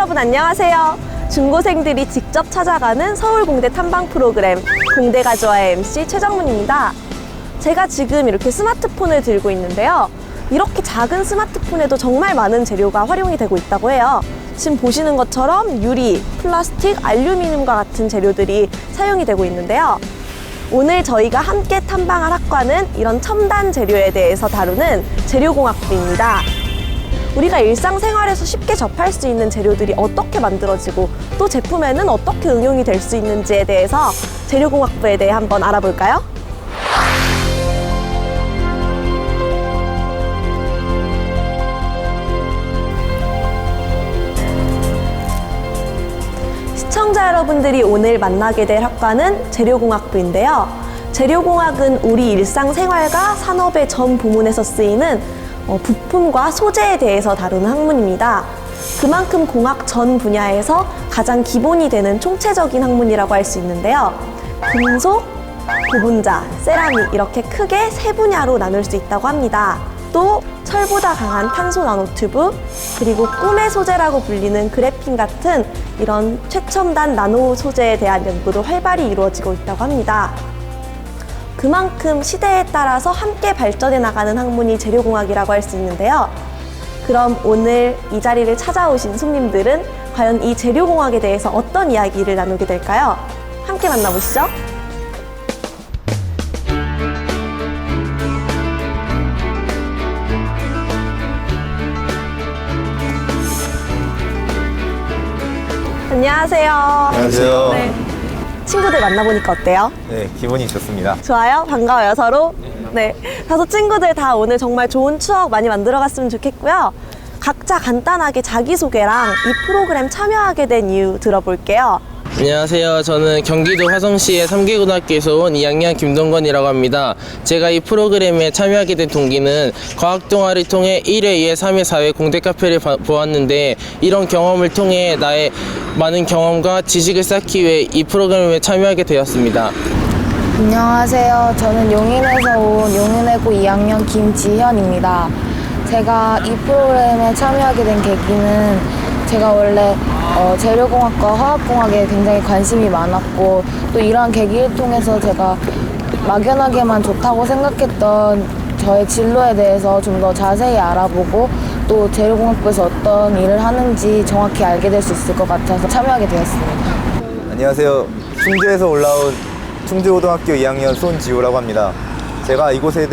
여러분 안녕하세요. 중고생들이 직접 찾아가는 서울공대 탐방 프로그램 공대가 좋아해 MC 최정문입니다. 제가 지금 이렇게 스마트폰을 들고 있는데요. 이렇게 작은 스마트폰에도 정말 많은 재료가 활용이 되고 있다고 해요. 지금 보시는 것처럼 유리, 플라스틱, 알루미늄과 같은 재료들이 사용이 되고 있는데요. 오늘 저희가 함께 탐방할 학과는 이런 첨단 재료에 대해서 다루는 재료공학부입니다. 우리가 일상생활에서 쉽게 접할 수 있는 재료들이 어떻게 만들어지고 또 제품에는 어떻게 응용이 될 수 있는지에 대해서 재료공학부에 대해 한번 알아볼까요? 시청자 여러분들이 오늘 만나게 될 학과는 재료공학부인데요. 재료공학은 우리 일상생활과 산업의 전 부문에서 쓰이는 부품과 소재에 대해서 다루는 학문입니다. 그만큼 공학 전 분야에서 가장 기본이 되는 총체적인 학문이라고 할 수 있는데요. 금속, 고분자, 세라믹 이렇게 크게 세 분야로 나눌 수 있다고 합니다. 또 철보다 강한 탄소 나노튜브, 그리고 꿈의 소재라고 불리는 그래핀 같은 이런 최첨단 나노 소재에 대한 연구도 활발히 이루어지고 있다고 합니다. 그만큼 시대에 따라서 함께 발전해 나가는 학문이 재료공학이라고 할 수 있는데요. 그럼 오늘 이 자리를 찾아오신 손님들은 과연 이 재료공학에 대해서 어떤 이야기를 나누게 될까요? 함께 만나보시죠. 안녕하세요. 안녕하세요. 네. 친구들 만나보니까 어때요? 네, 기분이 좋습니다. 좋아요? 반가워요, 서로? 네. 다섯 친구들 다 오늘 정말 좋은 추억 많이 만들어갔으면 좋겠고요. 각자 간단하게 자기소개랑 이 프로그램 참여하게 된 이유 들어볼게요. 안녕하세요. 저는 경기도 화성시의 3개고등학교에서 온 2학년 김동건이라고 합니다. 제가 이 프로그램에 참여하게 된 동기는 과학동아리를 통해 1회, 2회, 3회, 4회 공대 카페를 보았는데 이런 경험을 통해 나의 많은 경험과 지식을 쌓기 위해 이 프로그램에 참여하게 되었습니다. 안녕하세요. 저는 용인에서 온 용인외고 2학년 김지현입니다. 제가 이 프로그램에 참여하게 된 계기는 제가 원래 재료공학과 화학공학에 굉장히 관심이 많았고 또 이러한 계기를 통해서 제가 막연하게만 좋다고 생각했던 저의 진로에 대해서 좀 더 자세히 알아보고 또 재료공학부에서 어떤 일을 하는지 정확히 알게 될 수 있을 것 같아서 참여하게 되었습니다. 안녕하세요. 충주에서 올라온 충주고등학교 2학년 손지호라고 합니다. 제가 이곳에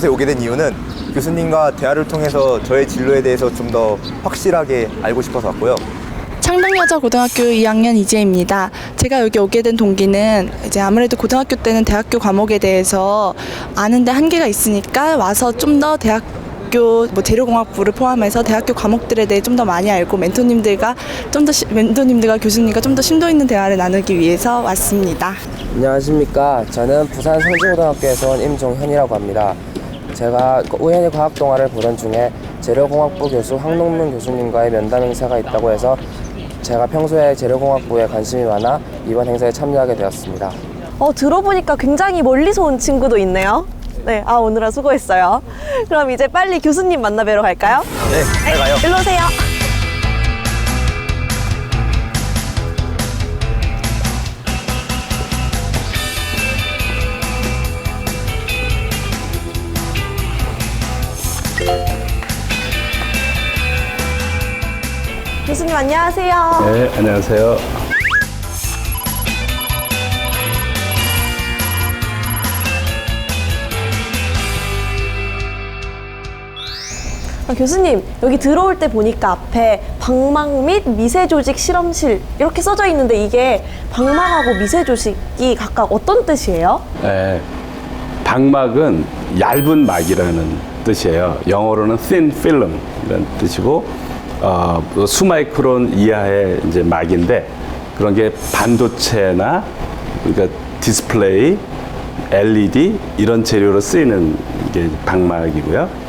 오게 된 이유는 교수님과 대화를 통해서 저의 진로에 대해서 좀 더 확실하게 알고 싶어서 왔고요. 창덕여자고등학교 2학년 이지혜입니다. 제가 여기 오게 된 동기는 이제 아무래도 고등학교 때는 대학교 과목에 대해서 아는데 한계가 있으니까 와서 좀 더 대학교 재료공학부를 포함해서 대학교 과목들에 대해 좀 더 많이 알고 멘토님들과 교수님과 좀 더 심도 있는 대화를 나누기 위해서 왔습니다. 안녕하십니까. 저는 부산 성지고등학교에서 온 임종현이라고 합니다. 제가 우연히 과학동아리를 보던 중에 재료공학부 교수 황동문 교수님과의 면담 행사가 있다고 해서 제가 평소에 재료공학부에 관심이 많아 이번 행사에 참여하게 되었습니다. 들어보니까 굉장히 멀리서 온 친구도 있네요. 네, 오느라 수고했어요. 그럼 이제 빨리 교수님 만나뵈러 갈까요? 네, 잘 가요. 일로 오세요. 교수님 안녕하세요. 네, 안녕하세요. 교수님, 여기 들어올 때 보니까 앞에 방막 및 미세조직 실험실 이렇게 써져 있는데 이게 방막하고 미세조직이 각각 어떤 뜻이에요? 네, 방막은 얇은 막이라는 뜻이에요. 영어로는 thin film 이런 뜻이고, 수마이크론 이하의 이제 막인데 그런 게 반도체나 그러니까 디스플레이, LED 이런 재료로 쓰이는 게 방막이고요.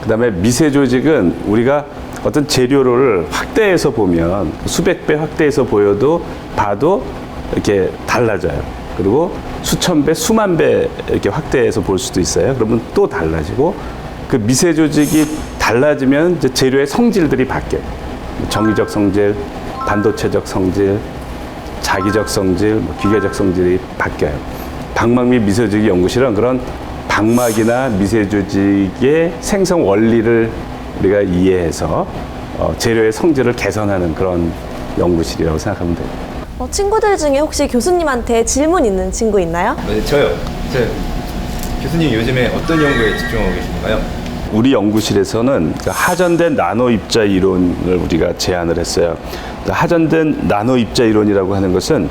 그다음에 미세조직은 우리가 어떤 재료를 확대해서 보면 수백 배 확대해서 봐도 이렇게 달라져요. 그리고 수천 배, 수만 배 이렇게 확대해서 볼 수도 있어요. 그러면 또 달라지고 그 미세조직이 달라지면 이제 재료의 성질들이 바뀌어요. 정의적 성질, 반도체적 성질, 자기적 성질, 기계적 성질이 바뀌어요. 방막 및 미세조직 연구실은 그런 방막이나 미세조직의 생성 원리를 우리가 이해해서 재료의 성질을 개선하는 그런 연구실이라고 생각하면 돼요. 친구들 중에 혹시 교수님한테 질문 있는 친구 있나요? 네, 저요. 교수님 요즘에 어떤 연구에 집중하고 계신가요? 우리 연구실에서는 하전된 나노 입자 이론을 우리가 제안을 했어요. 하전된 나노 입자 이론이라고 하는 것은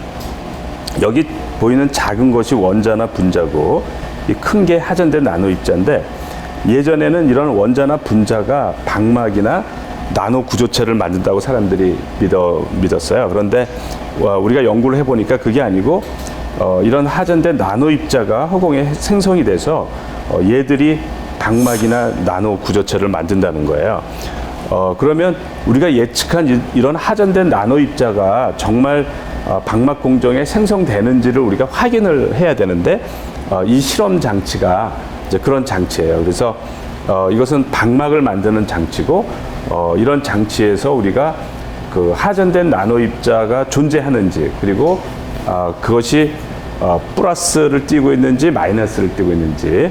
여기 보이는 작은 것이 원자나 분자고 이 큰 게 하전된 나노 입자인데, 예전에는 이런 원자나 분자가 방막이나 나노 구조체를 만든다고 사람들이 믿었어요. 그런데 우리가 연구를 해보니까 그게 아니고 이런 하전된 나노 입자가 허공에 생성이 돼서 얘들이 방막이나 나노 구조체를 만든다는 거예요. 그러면 우리가 예측한 이런 하전된 나노 입자가 정말 방막 공정에 생성되는지를 우리가 확인을 해야 되는데, 이 실험 장치가 이제 그런 장치예요. 그래서 이것은 방막을 만드는 장치고, 이런 장치에서 우리가 그 하전된 나노 입자가 존재하는지, 그리고 그것이 플러스를 띠고 있는지 마이너스를 띠고 있는지,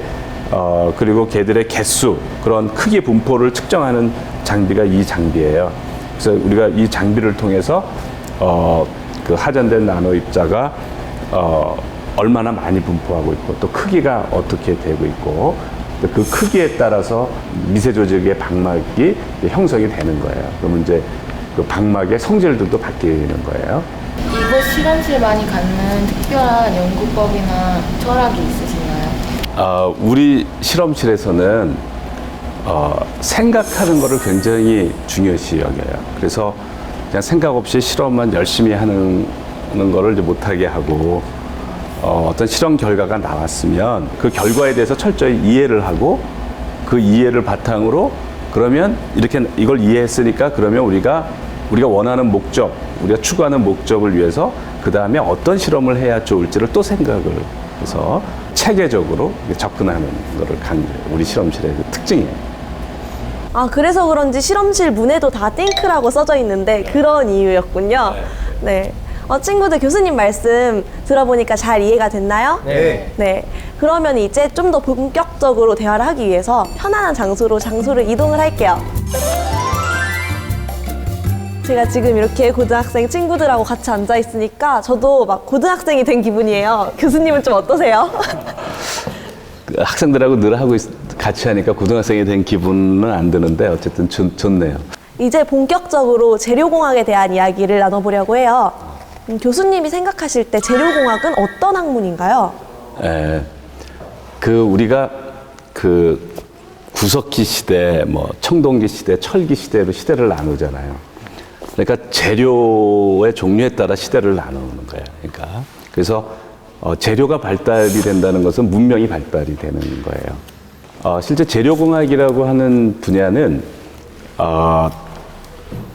그리고 걔들의 개수, 그런 크기 분포를 측정하는 장비가 이 장비예요. 그래서 우리가 이 장비를 통해서 그 하전된 나노 입자가 얼마나 많이 분포하고 있고, 또 크기가 어떻게 되고 있고, 그 크기에 따라서 미세조직의 방막이 형성이 되는 거예요. 그러면 이제 그 방막의 성질들도 바뀌는 거예요. 이곳 실험실만이 갖는 특별한 연구법이나 철학이 있으신가요? 우리 실험실에서는 생각하는 거를 굉장히 중요시 여겨요. 그래서 그냥 생각 없이 실험만 열심히 하는 거를 이제 못하게 하고, 어떤 실험 결과가 나왔으면 그 결과에 대해서 철저히 이해를 하고, 그 이해를 바탕으로 그러면 이렇게 이걸 이해했으니까 그러면 우리가 원하는 목적, 우리가 추구하는 목적을 위해서 그 다음에 어떤 실험을 해야 좋을지를 또 생각을 해서 체계적으로 접근하는 거를 우리 실험실의 그 특징이에요. 그래서 그런지 실험실 문에도 다 띵크라고 써져 있는데 그런 이유였군요. 네. 친구들, 교수님 말씀 들어보니까 잘 이해가 됐나요? 네. 네. 그러면 이제 좀 더 본격적으로 대화를 하기 위해서 편안한 장소를 이동을 할게요. 제가 지금 이렇게 고등학생 친구들하고 같이 앉아 있으니까 저도 막 고등학생이 된 기분이에요. 교수님은 좀 어떠세요? 학생들하고 늘 같이 하니까 고등학생이 된 기분은 안 드는데 어쨌든 좋네요. 이제 본격적으로 재료공학에 대한 이야기를 나눠보려고 해요. 교수님이 생각하실 때 재료공학은 어떤 학문인가요? 우리가 그 구석기 시대, 청동기 시대, 철기 시대로 시대를 나누잖아요. 그러니까 재료의 종류에 따라 시대를 나누는 거예요. 그러니까 그래서 재료가 발달이 된다는 것은 문명이 발달이 되는 거예요. 실제 재료공학이라고 하는 분야는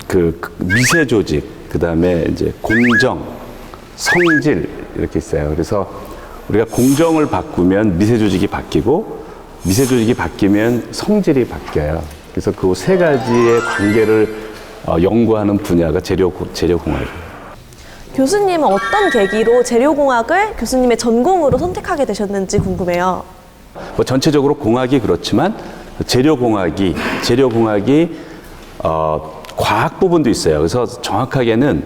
그 미세 조직, 그 다음에 이제 공정, 성질 이렇게 있어요. 그래서 우리가 공정을 바꾸면 미세 조직이 바뀌고, 미세 조직이 바뀌면 성질이 바뀌어요. 그래서 그 세 가지의 관계를 연구하는 분야가 재료공학이에요. 교수님은 어떤 계기로 재료공학을 교수님의 전공으로 선택하게 되셨는지 궁금해요. 전체적으로 공학이 그렇지만 재료공학이 과학 부분도 있어요. 그래서 정확하게는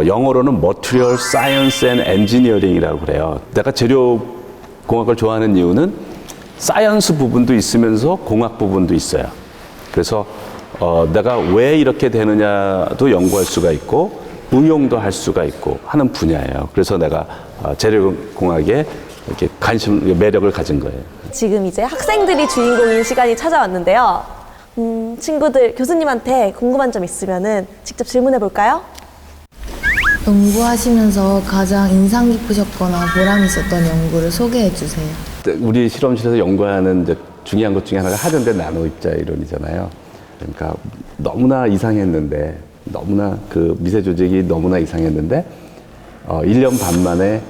영어로는 Material Science and Engineering이라고 그래요. 내가 재료공학을 좋아하는 이유는 사이언스 부분도 있으면서 공학 부분도 있어요. 그래서 내가 왜 이렇게 되느냐도 연구할 수가 있고 응용도 할 수가 있고 하는 분야예요. 그래서 내가 재료공학에 이렇게 매력을 가진 거예요. 지금 이제 학생들이 주인공인 시간이 찾아왔는데요. 친구들, 교수님한테 궁금한 점 있으면은 직접 질문해 볼까요? 연구하시면서 가장 인상 깊으셨거나 보람 있었던 연구를 소개해 주세요. 우리 실험실에서 연구하는 이제 중요한 것 중에 하나가 하전된 나노 입자 이론이잖아요. 그러니까 너무나 이상했는데, 너무나 그 미세 조직이 너무나 이상했는데 1년 반 만에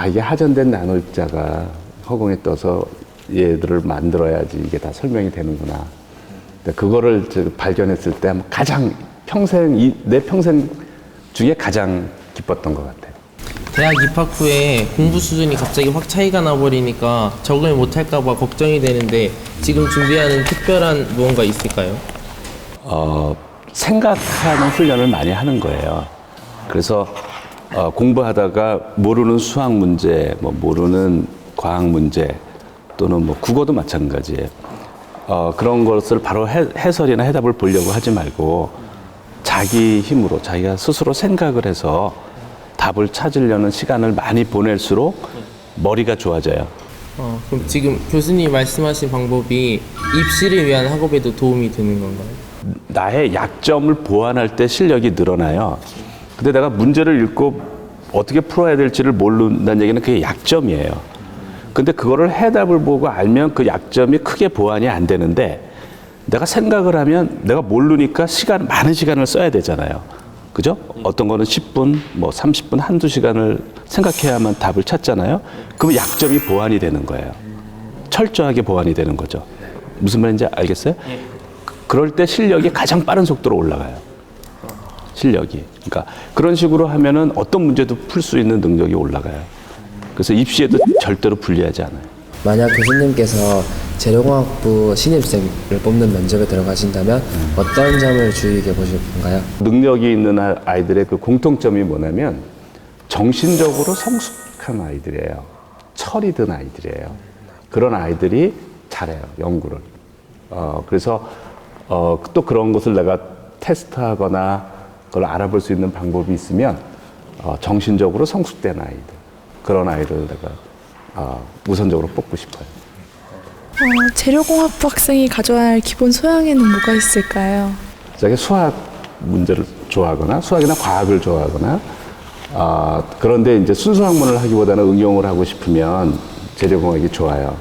이게 하전된 나노 입자가 허공에 떠서 얘들을 만들어야지 이게 다 설명이 되는구나. 그거를 발견했을 때 가장 내 평생 중에 가장 기뻤던 것 같아요. 대학 입학 후에 공부 수준이 갑자기 확 차이가 나버리니까 적응을 못할까봐 걱정이 되는데 지금 준비하는 특별한 무언가 있을까요? 생각하는 훈련을 많이 하는 거예요. 그래서 공부하다가 모르는 수학 문제, 뭐 모르는 과학 문제 또는 뭐 국어도 마찬가지예요. 그런 것을 바로 해설이나 해답을 보려고 하지 말고 자기 힘으로 자기가 스스로 생각을 해서 답을 찾으려는 시간을 많이 보낼수록 머리가 좋아져요. 그럼 지금 교수님 말씀하신 방법이 입시를 위한 학업에도 도움이 되는 건가요? 나의 약점을 보완할 때 실력이 늘어나요. 근데 내가 문제를 읽고 어떻게 풀어야 될지를 모른다는 얘기는 그게 약점이에요. 근데 그거를 해답을 보고 알면 그 약점이 크게 보완이 안 되는데 내가 생각을 하면 내가 모르니까 많은 시간을 써야 되잖아요. 그죠? 어떤 거는 10분, 뭐 30분, 한두 시간을 생각해야만 답을 찾잖아요. 그럼 약점이 보완이 되는 거예요. 철저하게 보완이 되는 거죠. 무슨 말인지 알겠어요? 그럴 때 실력이 가장 빠른 속도로 올라가요. 실력이. 그러니까 그런 식으로 하면은 어떤 문제도 풀 수 있는 능력이 올라가요. 그래서 입시에도 절대로 불리하지 않아요. 만약 교수님께서 재료공학부 신입생을 뽑는 면접에 들어가신다면 어떤 점을 주의 깊게 보실 건가요? 능력이 있는 아이들의 그 공통점이 뭐냐면 정신적으로 성숙한 아이들이에요. 철이 든 아이들이에요. 그런 아이들이 잘해요, 연구를. 그래서 또 그런 것을 내가 테스트하거나 그걸 알아볼 수 있는 방법이 있으면 정신적으로 성숙된 아이들, 그런 아이들을 내가 우선적으로 뽑고 싶어요. 재료공학부 학생이 가져야 할 기본 소양에는 뭐가 있을까요? 자기 수학 문제를 좋아하거나 수학이나 과학을 좋아하거나 그런데 이제 순수 학문을 하기보다는 응용을 하고 싶으면 재료공학이 좋아요.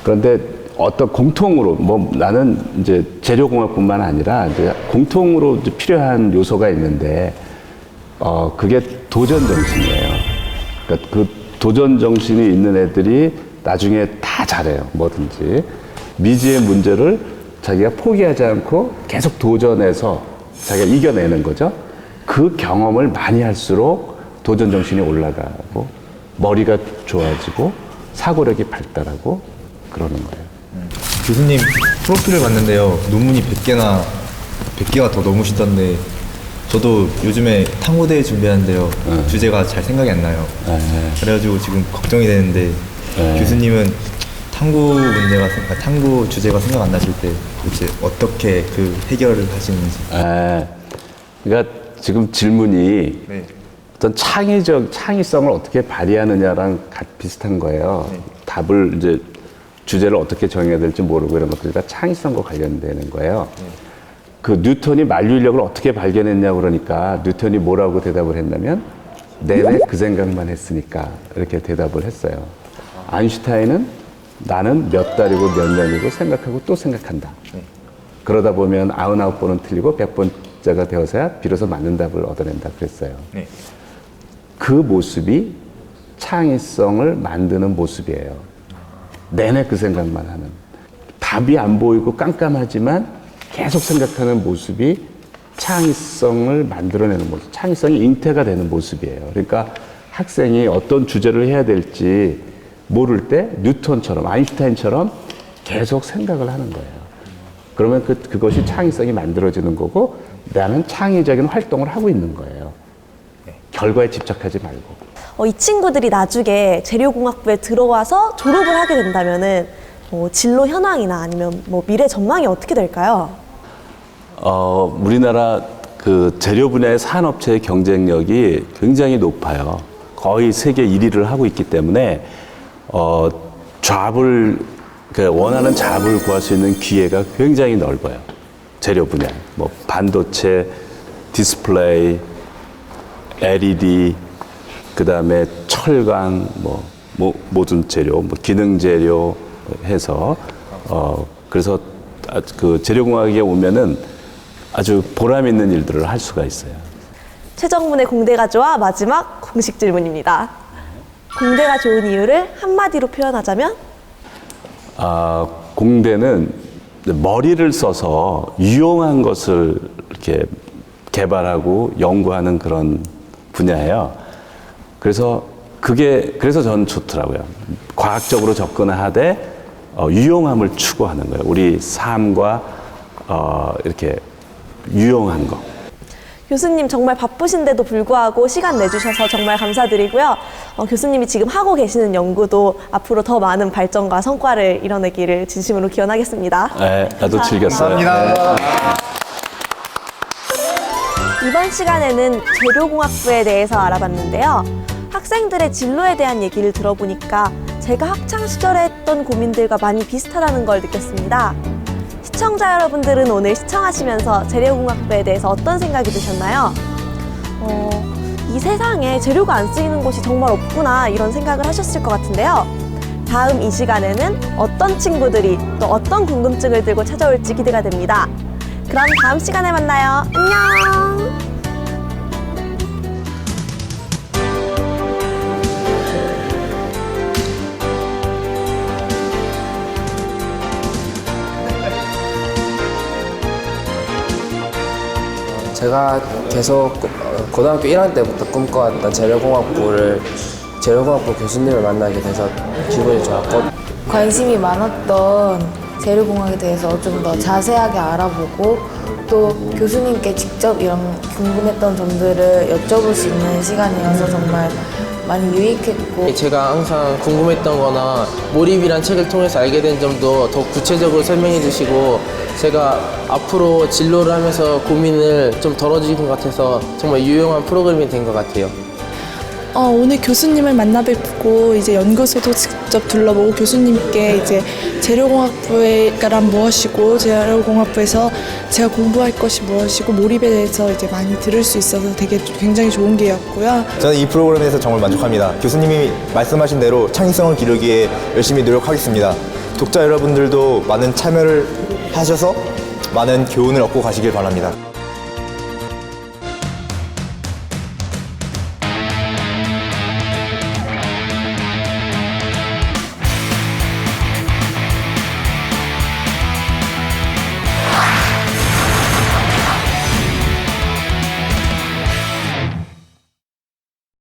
그런데 어떤 공통으로 뭐 나는 이제 재료공학뿐만 아니라 이제 공통으로 이제 필요한 요소가 있는데 그게 도전 정신이에요. 그러니까 그 도전 정신이 있는 애들이 나중에 다 잘해요. 뭐든지 미지의 문제를 자기가 포기하지 않고 계속 도전해서 자기가 이겨내는 거죠. 그 경험을 많이 할수록 도전 정신이 올라가고 머리가 좋아지고 사고력이 발달하고 그러는 거예요. 교수님 프로필을 봤는데요. 논문이 100개가 더 넘으시던데 저도 요즘에 탐구대회 준비하는데요. 주제가 잘 생각이 안 나요. 그래가지고 지금 걱정이 되는데 교수님은 탐구 주제가 생각 안 나실 때 도대체 어떻게 그 해결을 하시는지. 그러니까 지금 질문이 네. 어떤 창의성을 어떻게 발휘하느냐랑 비슷한 거예요. 네. 답을 이제 주제를 어떻게 정해야 될지 모르고 이런 것들이 다 창의성과 관련되는 거예요. 그 뉴턴이 만류인력을 어떻게 발견했냐고 그러니까 뉴턴이 뭐라고 대답을 했냐면 내내 그 생각만 했으니까 이렇게 대답을 했어요. 아인슈타인은 나는 몇 달이고 몇 년이고 생각하고 또 생각한다. 그러다 보면 99번은 틀리고 100번째가 되어서야 비로소 맞는 답을 얻어낸다 그랬어요. 네. 그 모습이 창의성을 만드는 모습이에요. 내내 그 생각만 하는. 답이 안 보이고 깜깜하지만 계속 생각하는 모습이 창의성을 만들어내는 모습, 창의성이 잉태가 되는 모습이에요. 그러니까 학생이 어떤 주제를 해야 될지 모를 때 뉴턴처럼, 아인슈타인처럼 계속 생각을 하는 거예요. 그러면 그것이 창의성이 만들어지는 거고 나는 창의적인 활동을 하고 있는 거예요. 결과에 집착하지 말고. 이 친구들이 나중에 재료공학부에 들어와서 졸업을 하게 된다면은 진로 현황이나 아니면 뭐 미래 전망이 어떻게 될까요? 우리나라 그 재료 분야의 산업체의 경쟁력이 굉장히 높아요. 거의 세계 1위를 하고 있기 때문에 원하는 잡을 구할 수 있는 기회가 굉장히 넓어요. 재료 분야, 뭐 반도체, 디스플레이, LED, 그 다음에 철강, 모든 재료, 기능 재료 해서 그래서 그 재료공학에 오면은 아주 보람 있는 일들을 할 수가 있어요. 최정문의 공대가 좋아 마지막 공식 질문입니다. 공대가 좋은 이유를 한마디로 표현하자면? 공대는 머리를 써서 유용한 것을 이렇게 개발하고 연구하는 그런 분야예요. 그래서 저는 좋더라고요. 과학적으로 접근하되 유용함을 추구하는 거예요. 우리 삶과 이렇게 유용한 거. 교수님 정말 바쁘신데도 불구하고 시간 내주셔서 정말 감사드리고요. 교수님이 지금 하고 계시는 연구도 앞으로 더 많은 발전과 성과를 이뤄내기를 진심으로 기원하겠습니다. 네, 나도 즐겼어요. 감사합니다. 이번 시간에는 재료공학부에 대해서 알아봤는데요. 학생들의 진로에 대한 얘기를 들어보니까 제가 학창시절에 했던 고민들과 많이 비슷하다는 걸 느꼈습니다. 시청자 여러분들은 오늘 시청하시면서 재료공학부에 대해서 어떤 생각이 드셨나요? 이 세상에 재료가 안 쓰이는 곳이 정말 없구나 이런 생각을 하셨을 것 같은데요. 다음 이 시간에는 어떤 친구들이 또 어떤 궁금증을 들고 찾아올지 기대가 됩니다. 그럼 다음 시간에 만나요. 안녕! 제가 계속 고등학교 1학년 때부터 꿈꿔왔던 재료공학부 교수님을 만나게 돼서 기분이 좋았고, 관심이 많았던 재료공학에 대해서 좀 더 자세하게 알아보고 또 교수님께 직접 이런 궁금했던 점들을 여쭤볼 수 있는 시간이어서 정말 많이 유익했고, 제가 항상 궁금했던 거나 몰입이란 책을 통해서 알게 된 점도 더 구체적으로 설명해 주시고 제가 앞으로 진로를 하면서 고민을 좀 덜어주신 것 같아서 정말 유용한 프로그램이 된 것 같아요. 오늘 교수님을 만나 뵙고 이제 연구소도 직접 둘러보고 교수님께 이제 재료공학부란 무엇이고 재료공학부에서 제가 공부할 것이 무엇이고 몰입에 대해서 이제 많이 들을 수 있어서 되게 굉장히 좋은 기회였고요. 저는 이 프로그램에서 정말 만족합니다. 교수님이 말씀하신 대로 창의성을 기르기에 열심히 노력하겠습니다. 독자 여러분들도 많은 참여를 하셔서 많은 교훈을 얻고 가시길 바랍니다.